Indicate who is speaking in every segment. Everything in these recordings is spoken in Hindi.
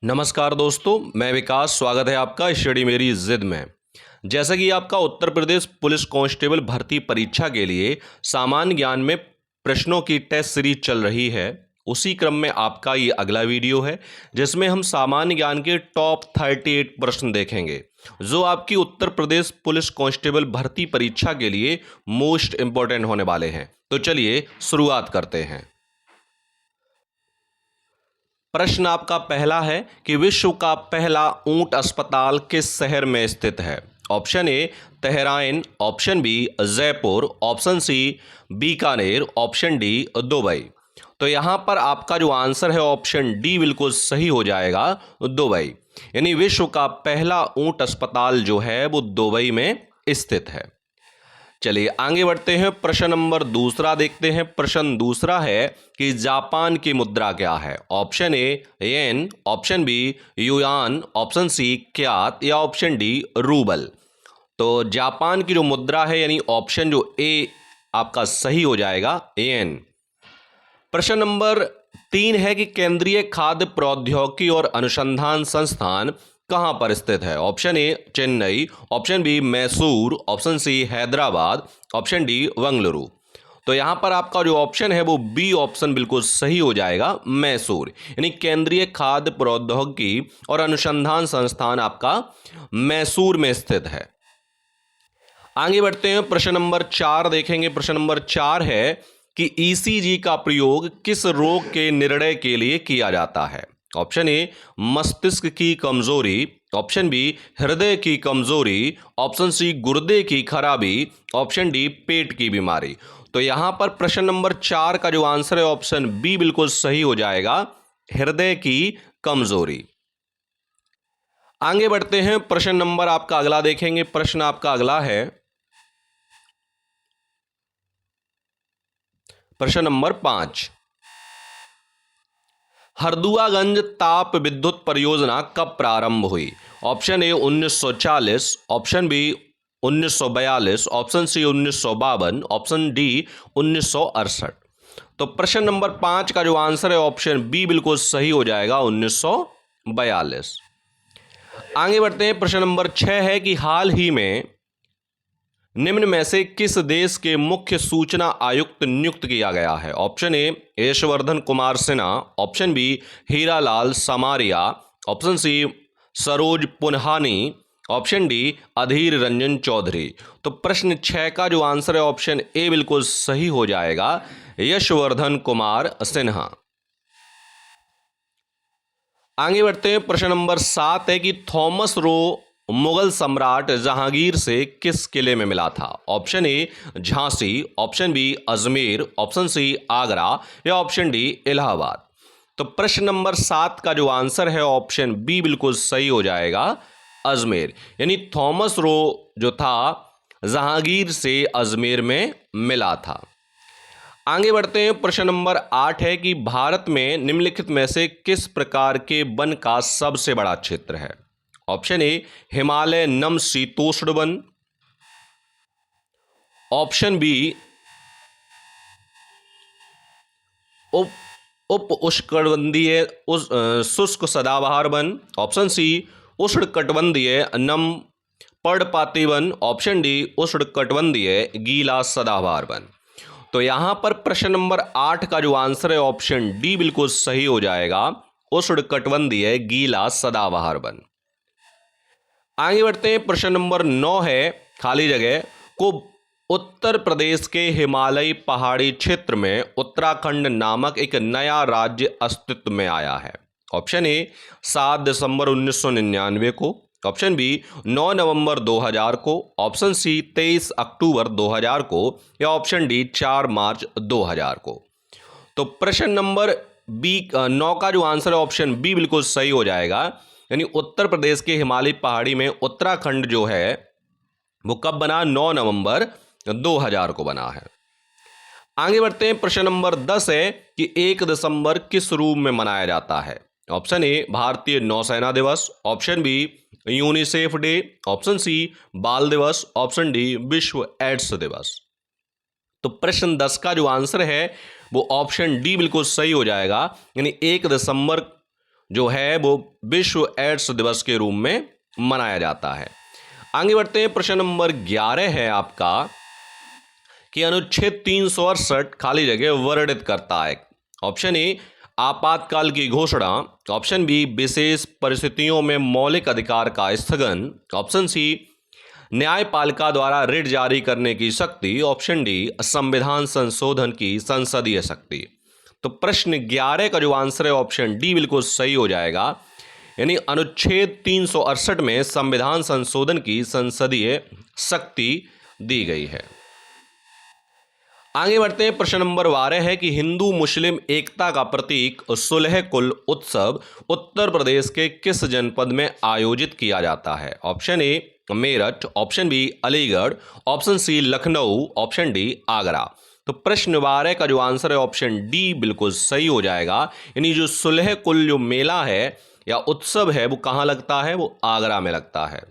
Speaker 1: नमस्कार दोस्तों, मैं विकास। स्वागत है आपका स्टडी मेरी जिद में। जैसा कि आपका उत्तर प्रदेश पुलिस कांस्टेबल भर्ती परीक्षा के लिए सामान्य ज्ञान में प्रश्नों की टेस्ट सीरीज चल रही है, उसी क्रम में आपका ये अगला वीडियो है जिसमें हम सामान्य ज्ञान के टॉप 38 प्रश्न देखेंगे जो आपकी उत्तर प्रदेश पुलिस कांस्टेबल भर्ती परीक्षा के लिए मोस्ट इंपॉर्टेंट होने वाले हैं। तो चलिए शुरुआत करते हैं। प्रश्न आपका पहला है कि विश्व का पहला ऊंट अस्पताल किस शहर में स्थित है? Option A Tehran, option B Jaipur, option C Bikaner, option D Dubai. तो यहाँ पर आपका जो आंसर है ऑप्शन डी बिल्कुल सही हो जाएगा, दुबई। यानी विश्व का पहला ऊंट अस्पताल जो है वो दुबई में स्थित है। चलिए आगे बढ़ते हैं, प्रश्न नंबर दूसरा देखते हैं। प्रश्न दूसरा है कि जापान की मुद्रा क्या है? Option A yen, option B yuan, option C kyat या ऑप्शन डी रूबल। तो जापान की जो मुद्रा है यानी ऑप्शन जो ए आपका सही हो जाएगा, येन। प्रश्न नंबर 3 है कि केंद्रीय खाद्य प्रौद्योगिकी और अनुसंधान संस्थान कहां पर स्थित है? Option A Chennai, option B Mysore, option C Hyderabad, option D Bengaluru. तो यहां पर आपका जो ऑप्शन है वो बी ऑप्शन बिल्कुल सही हो जाएगा, मैसूर। यानी केंद्रीय खाद्य प्रौद्योगिकी और अनुसंधान संस्थान आपका मैसूर में स्थित है। आगे बढ़ते हैं, प्रश्न नंबर 4 देखेंगे। प्रश्न नंबर 4 है कि ईसीजी का प्रयोग किस रोग के निर्णय के लिए किया जाता है? ऑप्शन ए मस्तिष्क की कमजोरी, ऑप्शन बी हृदय की कमजोरी, ऑप्शन सी गुर्दे की खराबी, ऑप्शन डी पेट की बीमारी। तो यहां पर प्रश्न नंबर 4 का जो आंसर है ऑप्शन बी बिल्कुल सही हो जाएगा, हृदय की कमजोरी। आगे बढ़ते हैं, प्रश्न नंबर आपका अगला देखेंगे। प्रश्न आपका अगला है प्रश्न नंबर 5। हरदुआगंज ताप विद्युत परियोजना कब प्रारंभ हुई? Option A 1940, option B 1942, option C 1952, option D 1968। तो प्रश्न नंबर 5 का जो आंसर है ऑप्शन बी बिल्कुल सही हो जाएगा, 1942। आगे बढ़ते हैं, प्रश्न नंबर 6 है कि हाल ही में निम्न में से किस देश के मुख्य सूचना आयुक्त नियुक्त किया गया है? Option A Yashwardhan Kumar Sinha, option B Hiralal Samariya, option C Saroj Punhani, option D Adhir Ranjan Chaudhary. तो प्रश्न 6 का जो आंसर है ऑप्शन ए बिल्कुल सही हो जाएगा, यशवर्धन कुमार सिन्हा। आगे बढ़ते हैं, प्रश्न नंबर 7 है कि थॉमस रो मुगल सम्राट जहांगीर से किस किले में मिला था? Option A Jhansi, option B Ajmer, option C Agra या ऑप्शन डी इलाहाबाद। तो प्रश्न नंबर 7 का जो आंसर है ऑप्शन बी बिल्कुल सही हो जाएगा, अजमेर। यानी थॉमस रो जो था जहांगीर से अजमेर में मिला था। आगे बढ़ते हैं, प्रश्न नंबर 8 है कि भारत में निम्नलिखित में से किस प्रकार के वन का सबसे बड़ा क्षेत्र है? ऑप्शन ए हिमालय नम शीतोष्ण वन, ऑप्शन बी उप उप उष्णकटिबंधीय शुष्क सदाबहार वन, ऑप्शन सी उष्णकटिबंधीय नम पर्णपाती वन, ऑप्शन डी उष्णकटिबंधीय गीला सदाबहार वन। तो यहां पर प्रश्न नंबर 8 का जो आंसर है ऑप्शन डी बिल्कुल सही हो जाएगा, उष्णकटिबंधीय गीला सदाबहार वन। आगे बढ़ते हैं, प्रश्न नंबर 9 है खाली जगह को उत्तर प्रदेश के हिमालयी पहाड़ी क्षेत्र में उत्तराखंड नामक एक नया राज्य अस्तित्व में आया है। ऑप्शन ए 7 दिसंबर 1999 को, ऑप्शन बी 9 नवंबर 2000 को, ऑप्शन सी 23 अक्टूबर 2000 को या ऑप्शन डी 4 मार्च 2000 को। तो प्रश्न नंबर 9 का जो आंसर है ऑप्शन बी बिल्कुल सही हो जाएगा, यानी उत्तर प्रदेश के हिमालयी पहाड़ी में उत्तराखंड जो है वो कब बना? 9 नवंबर 2000 को बना है। आगे बढ़ते हैं, प्रश्न नंबर 10 है कि 1 दिसंबर किस रूप में मनाया जाता है? ऑप्शन ए भारतीय नौसेना दिवस, option B UNICEF day, option C बाल दिवस, ऑप्शन डी विश्व एड्स दिवस। तो प्रश्न 10 का जो आंसर है वो ऑप्शन डी बिल्कुल सही हो जाएगा, यानी 1 दिसंबर जो है वो विश्व एड्स दिवस के रूप में मनाया जाता है। आगे बढ़ते हैं, प्रश्न नंबर 11 है आपका कि अनुच्छेद 368 खाली जगह वर्णित करता है। ऑप्शन ए आपातकाल की घोषणा, ऑप्शन बी विशेष परिस्थितियों में मौलिक अधिकार का स्थगन, ऑप्शन सी न्यायपालिका द्वारा रिट जारी करने की शक्ति, ऑप्शन डी संविधान संशोधन की संसदीय शक्ति। तो प्रश्न 11 का जो आंसर है ऑप्शन डी बिल्कुल सही हो जाएगा, यानी अनुच्छेद 368 में संविधान संशोधन की संसदीय शक्ति दी गई है। आगे बढ़ते हैं, प्रश्न नंबर 12 है कि हिंदू मुस्लिम एकता का प्रतीक सुलह कुल उत्सव उत्तर प्रदेश के किस जनपद में आयोजित किया जाता है। Option A Meerut, option B Aligarh, option C Lucknow, option D Agra. तो प्रश्न 12 का जो आंसर है ऑप्शन डी बिल्कुल सही हो जाएगा, यानी जो सुलह कुल जो मेला है या उत्सव है वो कहाँ लगता है, वो आगरा में लगता है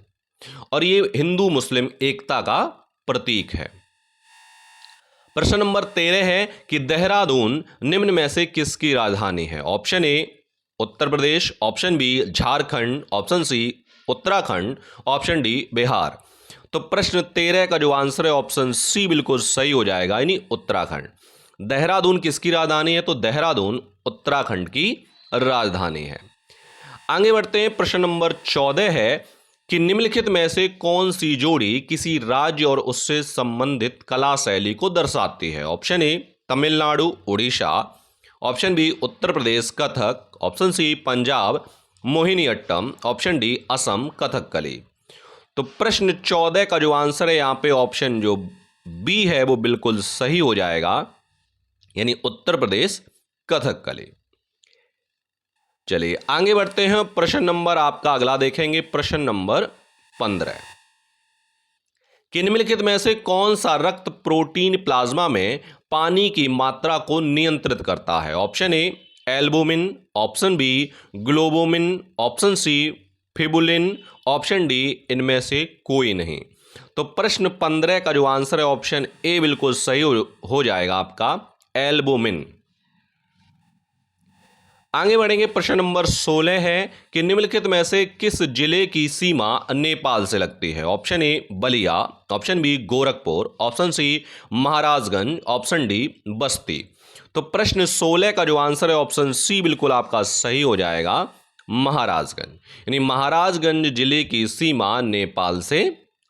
Speaker 1: और ये हिंदू मुस्लिम एकता का प्रतीक है। प्रश्न नंबर 13 है कि देहरादून निम्न में से किसकी राजधानी है। Option A Uttar Pradesh, option B Jharkhand, option C Uttarakhand, option D Bihar. तो प्रश्न 13 का जो आंसर है ऑप्शन सी बिल्कुल सही हो जाएगा, यानी उत्तराखंड। देहरादून किसकी राजधानी है, तो देहरादून उत्तराखंड की राजधानी है। आगे बढ़ते हैं, प्रश्न नंबर 14 है कि निम्नलिखित में से कौन सी जोड़ी किसी राज्य और उससे संबंधित कला शैली को दर्शाती है। Option A Tamil Nadu Orissa, option B Uttar Pradesh Kathak, option C Punjab Mohiniattam, option D Assam Kathakali. तो प्रश्न 14 का जो आंसर है यहाँ पे ऑप्शन जो बी है वो बिल्कुल सही हो जाएगा, यानी उत्तर प्रदेश कथकली। चलिए आगे बढ़ते हैं, प्रश्न नंबर आपका अगला देखेंगे, प्रश्न नंबर 15 कि निम्नलिखित में से कौन सा रक्त प्रोटीन प्लाज्मा में पानी की मात्रा को नियंत्रित करता है। Option A albumin, option B globulin, option C fibulin, option D इनमें से कोई नहीं। तो प्रश्न 15 का जो आंसर है ऑप्शन ए बिल्कुल सही हो जाएगा आपका, एल्बुमिन। आगे बढ़ेंगे, प्रश्न नंबर 16 है कि निम्नलिखित में से किस जिले की सीमा नेपाल से लगती है। Option A Ballia, option B Gorakhpur, option C Maharajganj, option D Basti. तो प्रश्न 16 का जो आंसर है ऑप्शन सी बिल्कुल आपका सही हो जाएगा, महाराजगंज, यानी महाराजगंज जिले की सीमा नेपाल से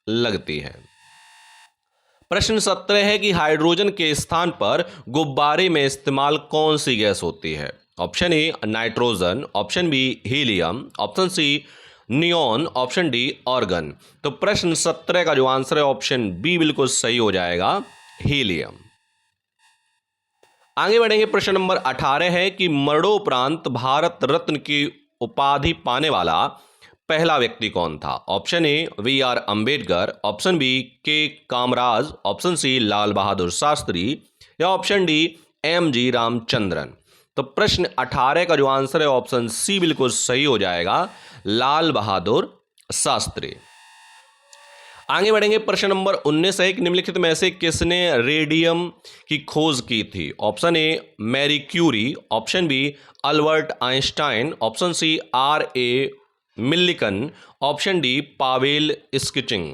Speaker 1: लगती है। प्रश्न 17 है कि हाइड्रोजन के स्थान पर गुब्बारे में इस्तेमाल कौन सी गैस होती है। Option A nitrogen, option B helium, option C neon, option D argon. तो प्रश्न 17 का जो आंसर है ऑप्शन बी बिल्कुल सही हो जाएगा, हीलियम। आगे बढ़ेंगे, प्रश्न नंबर 18 है कि मरणोपरांत भारत रत्न की उपाधि पाने वाला पहला व्यक्ति कौन था। Option A V R Ambedkar, option B K Kamaraj, option C Lal Bahadur Shastri या option D M G Ramachandran. तो प्रश्न 18 का जो आंसर है ऑप्शन सी बिल्कुल सही हो जाएगा, लाल बहादुर शास्त्री। आगे बढ़ेंगे, प्रश्न नंबर 19 है कि निम्नलिखित में से किसने रेडियम की खोज की थी। Option A Marie Curie, option B Albert Einstein, option C R A Millikan, option D Pavel स्किचिंग।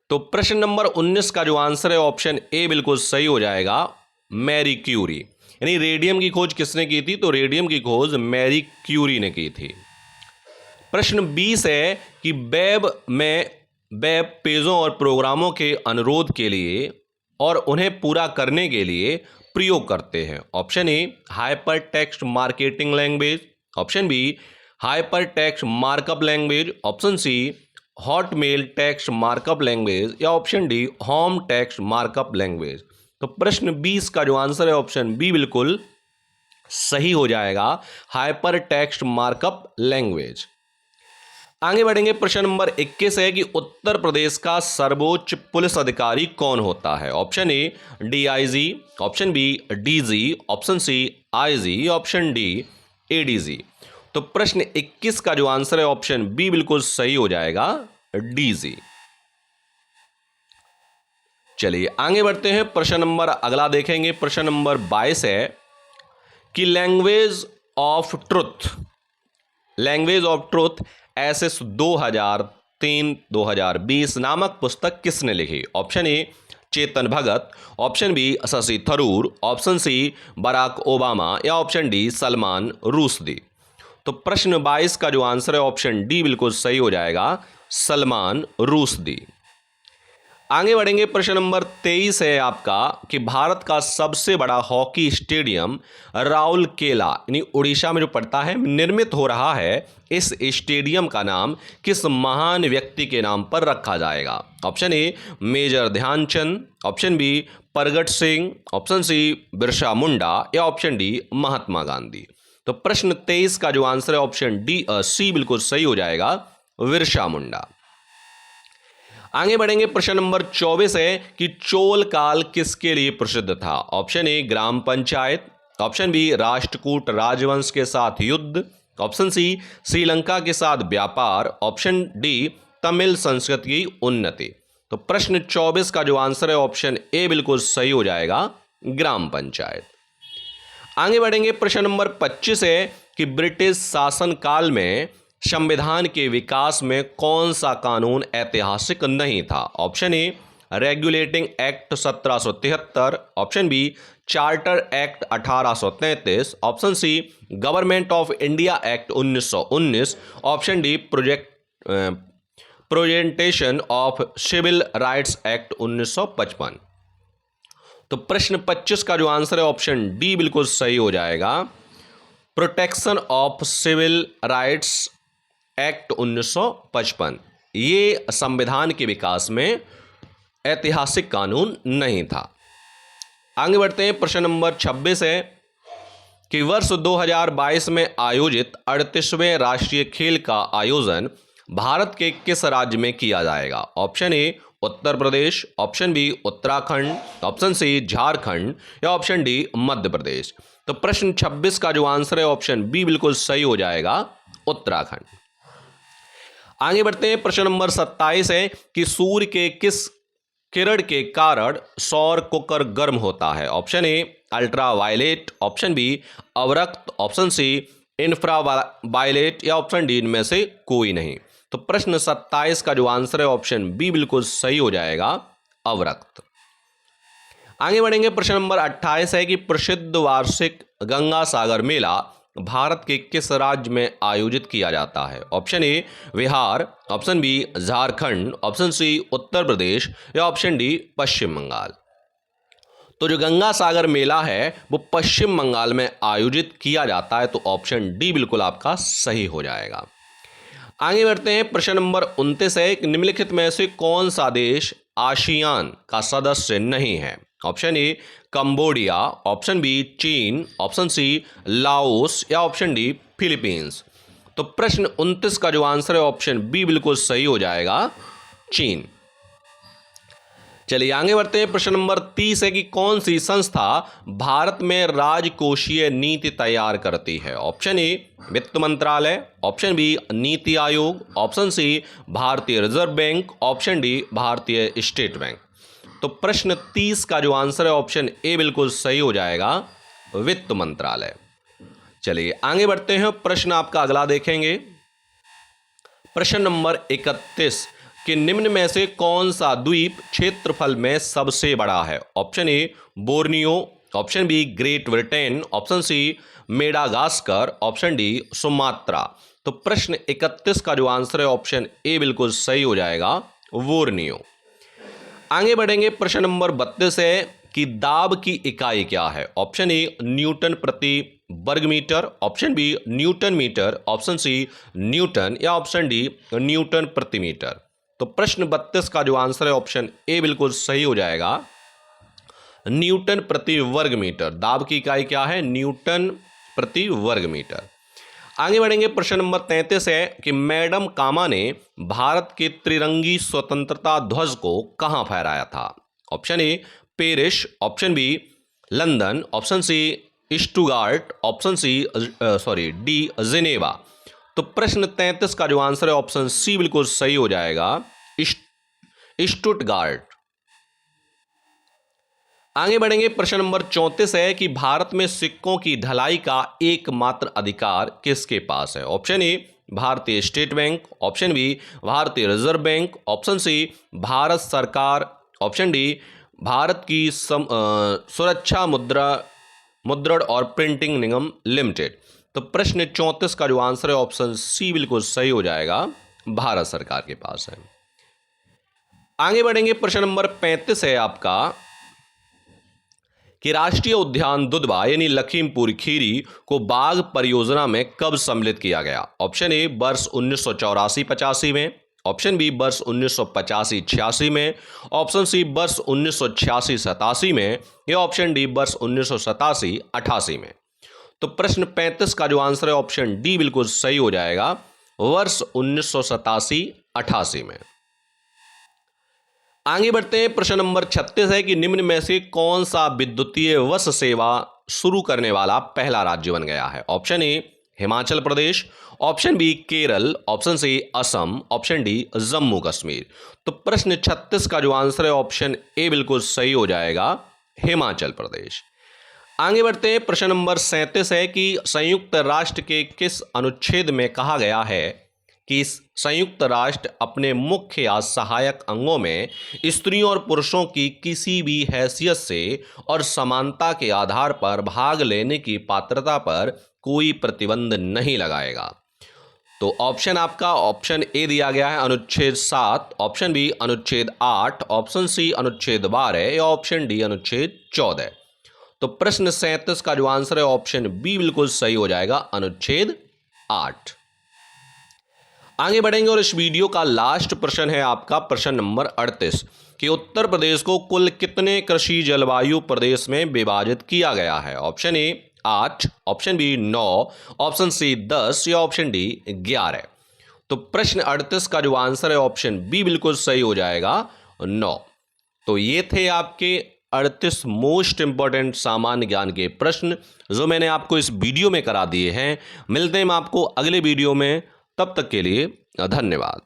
Speaker 1: तो प्रश्न नंबर 19 का जो आंसर है ऑप्शन ए बिल्कुल सही हो जाएगा, मैरी क्यूरी, यानी रेडियम की खोज किसने की थी, तो रेडियम की खोज मैरी क्यूरी ने की थी। प्रश्न 20 है कि वेब पेजों और प्रोग्रामों के अनुरोध के लिए और उन्हें पूरा करने के लिए प्रयोग करते हैं। Option A hyper text marketing language, option B hyper text markup language, option C Hotmail text markup language या option D home text markup language. तो प्रश्न 20 का जो आंसर है ऑप्शन बी बिल्कुल सही हो जाएगा, हाइपर टेक्स्ट मार्कअप लैंग्वेज। आगे बढ़ेंगे, प्रश्न नंबर 21 है कि उत्तर प्रदेश का सर्वोच्च पुलिस अधिकारी कौन होता है। Option A DIG, option B DG, option C IG, option D ADG. तो प्रश्न 21 का जो आंसर है ऑप्शन बी बिल्कुल सही हो जाएगा, डीजी। चलिए आगे बढ़ते हैं, प्रश्न नंबर अगला देखेंगे, प्रश्न नंबर 22 है कि language of truth language of truth SS 2003-2020 नामक पुस्तक किसने लिखी? Option A Chetan Bhagat, option B Shashi Tharoor, option C Barack Obama या ऑप्शन डी सलमान रुश्दी। तो प्रश्न 22 का जो आंसर है ऑप्शन डी बिल्कुल सही हो जाएगा, सलमान रुश्दी। आगे बढ़ेंगे, प्रश्न नंबर 23 है आपका कि भारत का सबसे बड़ा हॉकी स्टेडियम राउरकेला यानी उड़ीसा में जो पड़ता है निर्मित हो रहा है, इस स्टेडियम का नाम किस महान व्यक्ति के नाम पर रखा जाएगा? Option A major Dhyan Chand, option B Pargat Singh, option C Birsa Munda या ऑप्शन डी महात्मा गांधी। तो प्रश्न 23 का जो आंसर है ऑप्शन डी सी बिल्कुल सही हो जाएगा, बिरसा मुंडा। आगे बढ़ेंगे, प्रश्न नंबर 24 है कि चोल काल किसके लिए प्रसिद्ध था? Option A gram panchayat, option B Rashtrakuta राजवंश के साथ युद्ध, ऑप्शन सी श्रीलंका के साथ व्यापार, ऑप्शन डी तमिल संस्कृति की उन्नति। तो प्रश्न 24 का जो आंसर है ऑप्शन ए बिल्कुल सही हो जाएगा, ग्राम पंचायत। आगे बढ़ेंगे, प्रश्न नंबर 25 है कि ब्रिटिश शासनकाल में संविधान के विकास में कौन सा कानून ऐतिहासिक नहीं था? Option A regulating act 1773, option B charter act 1833, option C government of India act 1919, option D presentation of civil rights act 1955। तो प्रश्न 25 का जो आंसर है ऑप्शन डी बिल्कुल सही हो जाएगा, protection of civil rights act 1955। ये संविधान के विकास में ऐतिहासिक कानून नहीं था। आगे बढ़ते हैं, प्रश्न नंबर 26 है कि वर्ष 2022 में आयोजित 38वें राष्ट्रीय खेल का आयोजन भारत के किस राज्य में किया जाएगा? Option A Uttar Pradesh, option B Uttarakhand, option C Jharkhand या ऑप्शन डी मध्य प्रदेश। तो प्रश्न 26 का जो आंसर है ऑप्शन बी बिल्कुल सही हो जाएगा, उत्तराखंड। आगे बढ़ते हैं, प्रश्न नंबर 27 है कि सूर्य के किस किरण के कारण सौर कुकर गर्म होता है? Option A ultra violet, option B अवरक्त, ऑप्शन सी इंफ्रा वायलेट या ऑप्शन डी इनमें से कोई नहीं। तो प्रश्न 27 का जो आंसर है ऑप्शन बी बिल्कुल सही हो जाएगा, अवरक्त। आगे बढ़ेंगे, प्रश्न नंबर 28 है कि प्रसिद्ध वार्षिक गंगा सागर मेला भारत के किस राज्य में आयोजित किया जाता है? Option A Bihar, option B Jharkhand, option C Uttar Pradesh या ऑप्शन डी पश्चिम बंगाल। तो जो गंगा सागर मेला है वो पश्चिम बंगाल में आयोजित किया जाता है, तो ऑप्शन डी बिल्कुल आपका सही हो जाएगा। आगे बढ़ते हैं, प्रश्न नंबर 29 है कि निम्नलिखित में से कौन सा देश आसियान का सदस्य नहीं है? Option A Cambodia, option B चीन, ऑप्शन सी लाओस या ऑप्शन डी फिलीपींस। तो प्रश्न 29 का जो आंसर है ऑप्शन बी बिल्कुल सही हो जाएगा, चीन। चलिए आगे बढ़ते हैं, प्रश्न नंबर 30 है कि कौन सी संस्था भारत में राजकोषीय नीति तैयार करती है? ऑप्शन ए वित्त मंत्रालय, option B NITI Aayog, option C भारतीय रिजर्व बैंक, ऑप्शन डी भारतीय स्टेट बैंक। तो प्रश्न 30 का जो आंसर है ऑप्शन ए बिल्कुल सही हो जाएगा, वित्त मंत्रालय। चलिए आगे बढ़ते हैं, प्रश्न आपका अगला देखेंगे, प्रश्न नंबर 31 कि निम्न में से कौन सा द्वीप क्षेत्रफल में सबसे बड़ा है? Option A Borneo, option B Great Britain, option C Madagascar, option D Sumatra. तो प्रश्न 31 का जो आंसर है ऑप्शन ए बिल्कुल सही हो जाएगा, बोर्नियो। आगे बढ़ेंगे, प्रश्न नंबर 32 है कि दाब की इकाई क्या है? ऑप्शन ए न्यूटन प्रति वर्ग metre, option B newton metre, option C newton या ऑप्शन डी न्यूटन प्रति मीटर। तो प्रश्न 32 का जो आंसर है ऑप्शन ए बिल्कुल सही हो जाएगा, न्यूटन प्रति वर्ग मीटर। दाब की इकाई क्या है? न्यूटन प्रति वर्ग मीटर। आगे बढ़ेंगे, प्रश्न नंबर 33 है कि मैडम कामा ने भारत के त्रिरंगी स्वतंत्रता ध्वज को कहां फहराया था? Option A Paris, option B London, option C Stuttgart, option C D Geneva. तो प्रश्न 33 का जो आंसर है ऑप्शन सी बिल्कुल सही हो जाएगा, स्टुटगार्ट। आगे बढ़ेंगे। प्रश्न नंबर 34 है कि भारत में सिक्कों की ढलाई का एकमात्र अधिकार किसके पास है? ऑप्शन ए भारतीय स्टेट बैंक, ऑप्शन बी भारतीय reserve bank, option C Bharat सरकार, ऑप्शन डी भारत की सुरक्षा मुद्रण और प्रिंटिंग निगम लिमिटेड। तो प्रश्न 34 का जो आंसर है ऑप्शन सी बिल्कुल सही हो जाएगा, भारत सरकार के पास है। आगे बढ़ेंगे। प्रश्न नंबर 35 है आपका कि राष्ट्रीय उद्यान दुधवा यानी लखीमपुर खीरी को बाघ परियोजना में कब सम्मिलित किया गया? ऑप्शन ए वर्ष 1984-85 में, ऑप्शन बी वर्ष 1985-86 में, ऑप्शन सी वर्ष 1986-87 में, या ऑप्शन डी वर्ष 1987-88 में। तो प्रश्न 35 का जो आंसर है ऑप्शन डी बिल्कुल सही हो जाएगा, वर्ष 1987-88 में। आगे बढ़ते हैं। प्रश्न नंबर 36 है कि निम्न में से कौन सा विद्युतीय बस सेवा शुरू करने वाला पहला राज्य बन गया है? Option A Himachal Pradesh, option B Kerala, option C Assam, option D Jammu Kashmir. तो प्रश्न 36 का जो आंसर है ऑप्शन ए बिल्कुल सही हो जाएगा, हिमाचल प्रदेश। आगे बढ़ते हैं। प्रश्न नंबर 37 है कि संयुक्त राष्ट्र के किस अनुच्छेद में कहा गया है कि संयुक्त राष्ट्र अपने मुख्य या सहायक अंगों में स्त्रियों और पुरुषों की किसी भी हैसियत से और समानता के आधार पर भाग लेने की पात्रता पर कोई प्रतिबंध नहीं लगाएगा? तो ऑप्शन आपका ऑप्शन ए दिया गया है अनुच्छेद 7, ऑप्शन बी अनुच्छेद 8, ऑप्शन सी अनुच्छेद 12 या ऑप्शन डी अनुच्छेद 14। तो प्रश्न 37 का जो आंसर है ऑप्शन बी बिल्कुल सही हो जाएगा, अनुच्छेद 8। आगे बढ़ेंगे और इस वीडियो का लास्ट प्रश्न है आपका प्रश्न नंबर 38 कि उत्तर प्रदेश को कुल कितने कृषि जलवायु प्रदेश में विभाजित किया गया है? Option A 8, option B 9, option C 10 या ऑप्शन डी 11। तो प्रश्न 38 का जो आंसर है ऑप्शन बी बिल्कुल सही हो जाएगा, 9। तो ये थे आपके 38 मोस्ट इंपॉर्टेंट सामान्य ज्ञान के प्रश्न जो मैंने आपको इस वीडियो में करा दिए हैं। मिलते हैं हम आपको अगले वीडियो में, तब तक के लिए धन्यवाद।